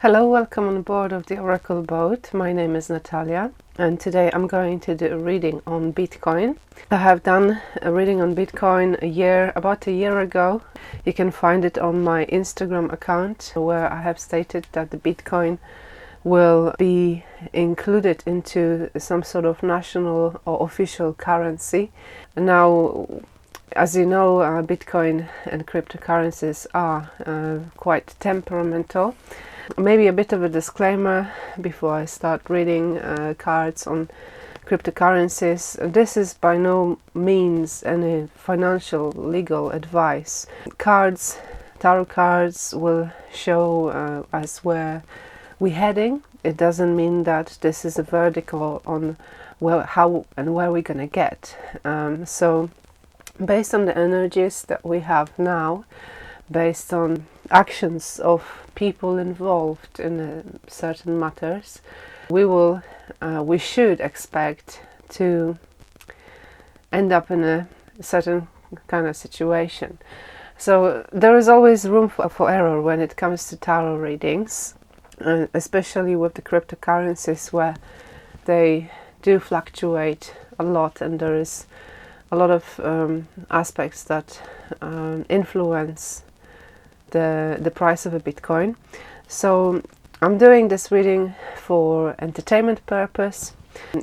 Hello, welcome on board of the Oracle boat. My name is Natalia and today I'm going to do a reading on Bitcoin. I have done a reading on Bitcoin about a year ago. You can find it on my Instagram account where I have stated that the Bitcoin will be included into some sort of national or official currency. Now, as you know, Bitcoin and cryptocurrencies are quite temperamental. Maybe a bit of a disclaimer before I start reading cards on cryptocurrencies. This is by no means any financial legal advice. Tarot cards will show us where we're heading. It doesn't mean that this is a verdict on how and where we're gonna get. So based on the energies that we have now, based on actions of people involved in certain matters, we should expect to end up in a certain kind of situation. So there is always room for error when it comes to tarot readings, especially with the cryptocurrencies where they do fluctuate a lot and there is a lot of aspects that influence the price of a Bitcoin. So I'm doing this reading for entertainment purpose.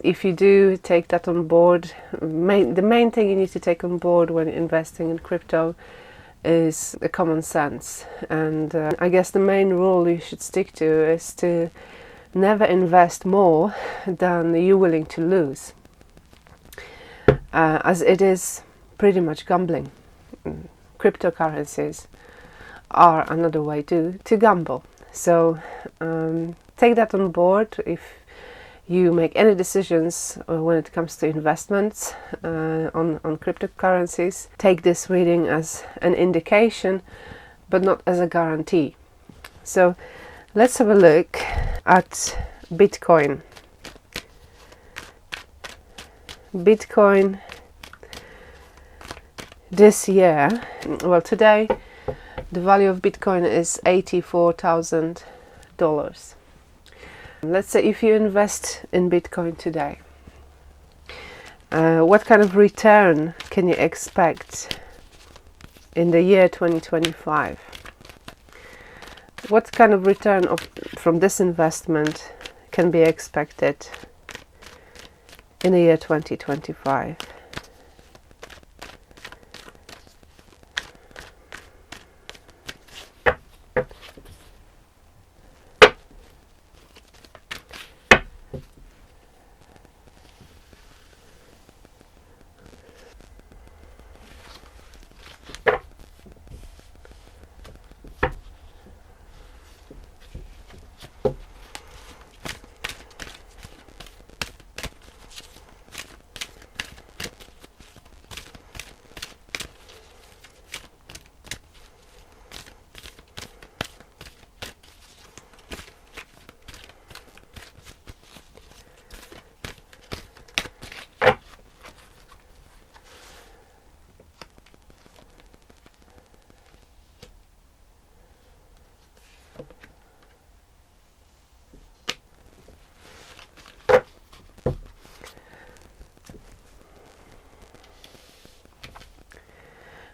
If you do take that on board, the main thing you need to take on board when investing in crypto is the common sense. And I guess the main rule you should stick to is to never invest more than you're willing to lose, as it is pretty much gambling. Cryptocurrencies are another way to gamble. So take that on board if you make any decisions when it comes to investments on cryptocurrencies. Take this reading as an indication, but not as a guarantee. So let's have a look at Bitcoin. Bitcoin this year, well, today the value of Bitcoin is $84,000. Let's say if you invest in Bitcoin today, what kind of return can you expect in the year 2025? What kind of return from this investment can be expected in the year 2025?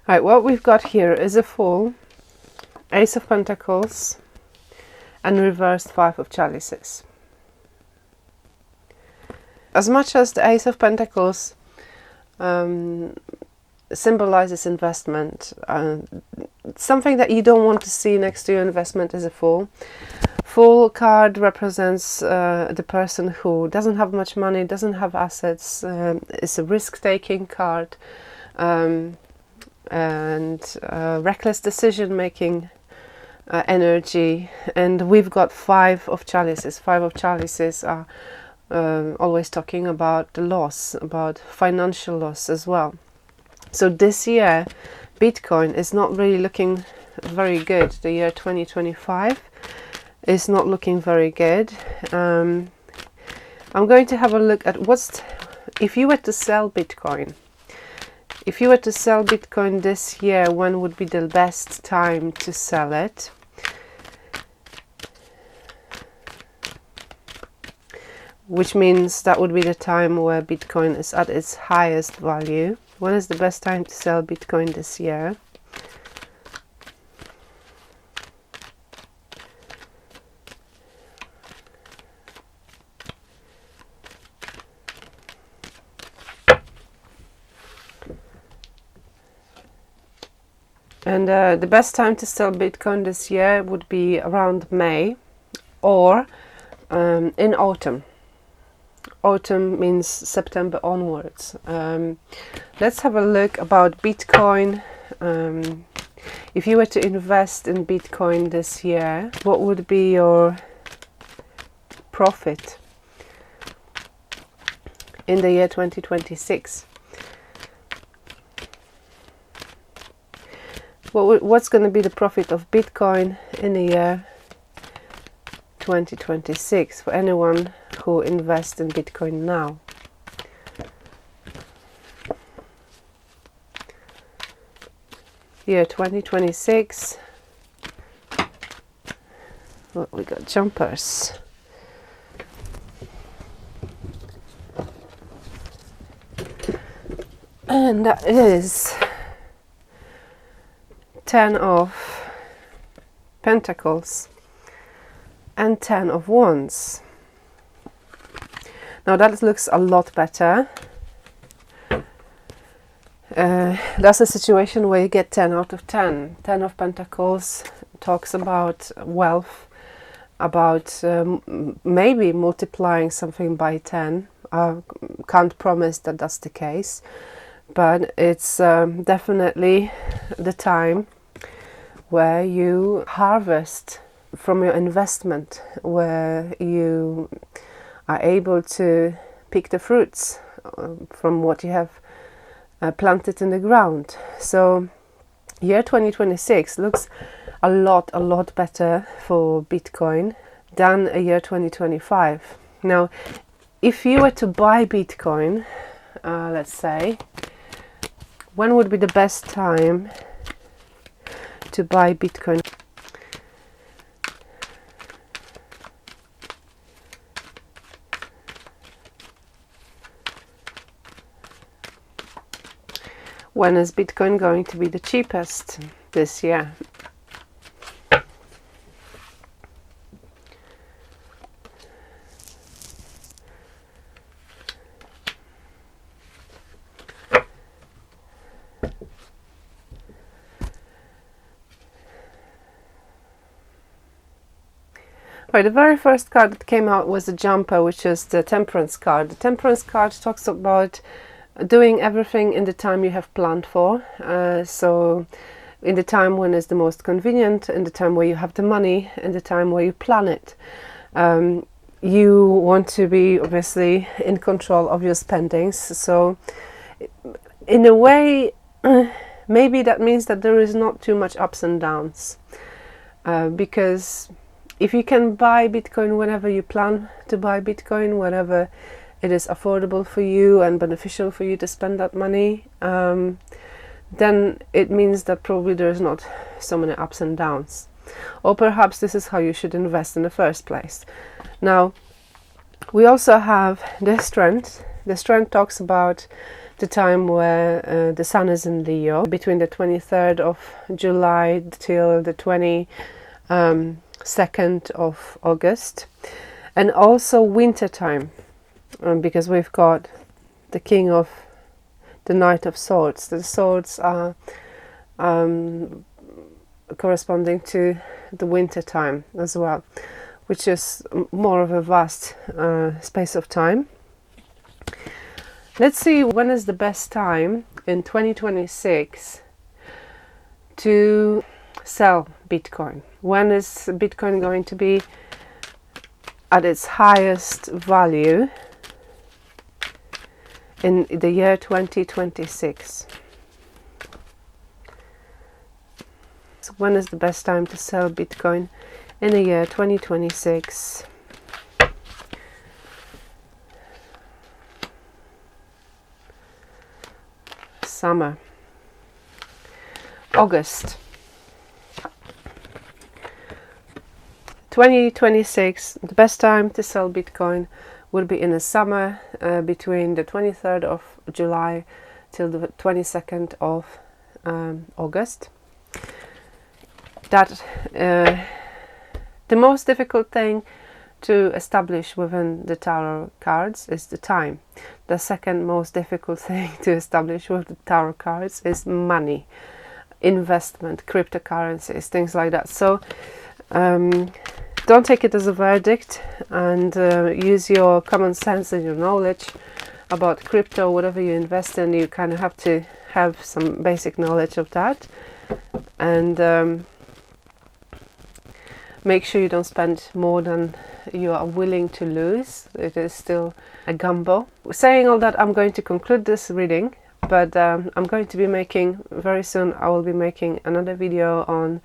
Right, what we've got here is a full Ace of Pentacles and reversed Five of Chalices. As much as the Ace of Pentacles symbolizes investment, something that you don't want to see next to your investment is a Fool. Fool card represents the person who doesn't have much money, doesn't have assets, is a risk-taking card, and reckless decision-making energy. And we've got Five of Chalices. Five of Chalices are always talking about the loss, about financial loss as well. So this year Bitcoin is not really looking very good. The year 2025 is not looking very good. I'm going to have a look at if you were to sell Bitcoin. If you were to sell Bitcoin this year, when would be the best time to sell it? which means that would be the time where Bitcoin is at its highest value. When is the best time to sell Bitcoin this year? And the best time to sell Bitcoin this year would be around May or in autumn. Autumn means September onwards. Let's have a look about Bitcoin. If you were to invest in Bitcoin this year, what would be your profit in the year 2026? What's going to be the profit of Bitcoin in the year 2026 for anyone who invests in Bitcoin now? Year 2026. Well, we got jumpers. And that is 10 of Pentacles and 10 of Wands. Now that looks a lot better. That's a situation where you get 10 out of 10. 10 of Pentacles talks about wealth, about maybe multiplying something by 10. I can't promise that that's the case, but it's definitely the time where you harvest from your investment, where you are able to pick the fruits from what you have planted in the ground. So year 2026 looks a lot better for Bitcoin than a year 2025. Now, if you were to buy Bitcoin, let's say, when would be the best time to buy Bitcoin? When is Bitcoin going to be the cheapest this year? Right, the very first card that came out was the jumper, which is the Temperance card. The Temperance card talks about doing everything in the time you have planned for. So in the time when it's the most convenient, in the time where you have the money, in the time where you plan it. You want to be obviously in control of your spendings. So in a way, maybe that means that there is not too much ups and downs. Because if you can buy Bitcoin whenever you plan to buy Bitcoin, whenever it is affordable for you and beneficial for you to spend that money, then it means that probably there's not so many ups and downs. Or perhaps this is how you should invest in the first place. Now, we also have the Strength. The Strength talks about the time where the Sun is in Leo, between the 23rd of July till the 22nd of August. And also winter time. Because we've got the King of the Knight of Swords. The swords are corresponding to the winter time as well, which is more of a vast space of time. Let's see when is the best time in 2026 to sell Bitcoin. When is Bitcoin going to be at its highest value in the year 2026? So when is the best time to sell Bitcoin in the year 2026? Summer. August 2026, the best time to sell Bitcoin will be in the summer, between the 23rd of July till the 22nd of August. That the most difficult thing to establish within the tarot cards is the time. The second most difficult thing to establish with the tarot cards is money, investment, cryptocurrencies, things like that. So don't take it as a verdict, and use your common sense and your knowledge about crypto. Whatever you invest in, you kind of have to have some basic knowledge of that, and make sure you don't spend more than you are willing to lose. It is still a gamble. Saying all that, I'm going to conclude this reading, but I'm going to be making, very soon I will be making another video on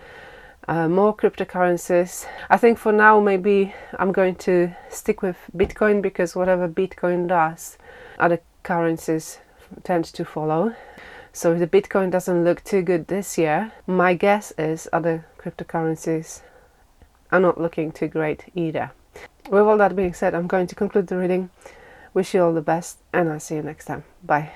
more cryptocurrencies. I think for now maybe I'm going to stick with Bitcoin, because whatever Bitcoin does, other currencies tend to follow. So if the Bitcoin doesn't look too good this year, my guess is other cryptocurrencies are not looking too great either. With all that being said, I'm going to conclude the reading. Wish you all the best, and I'll see you next time. Bye.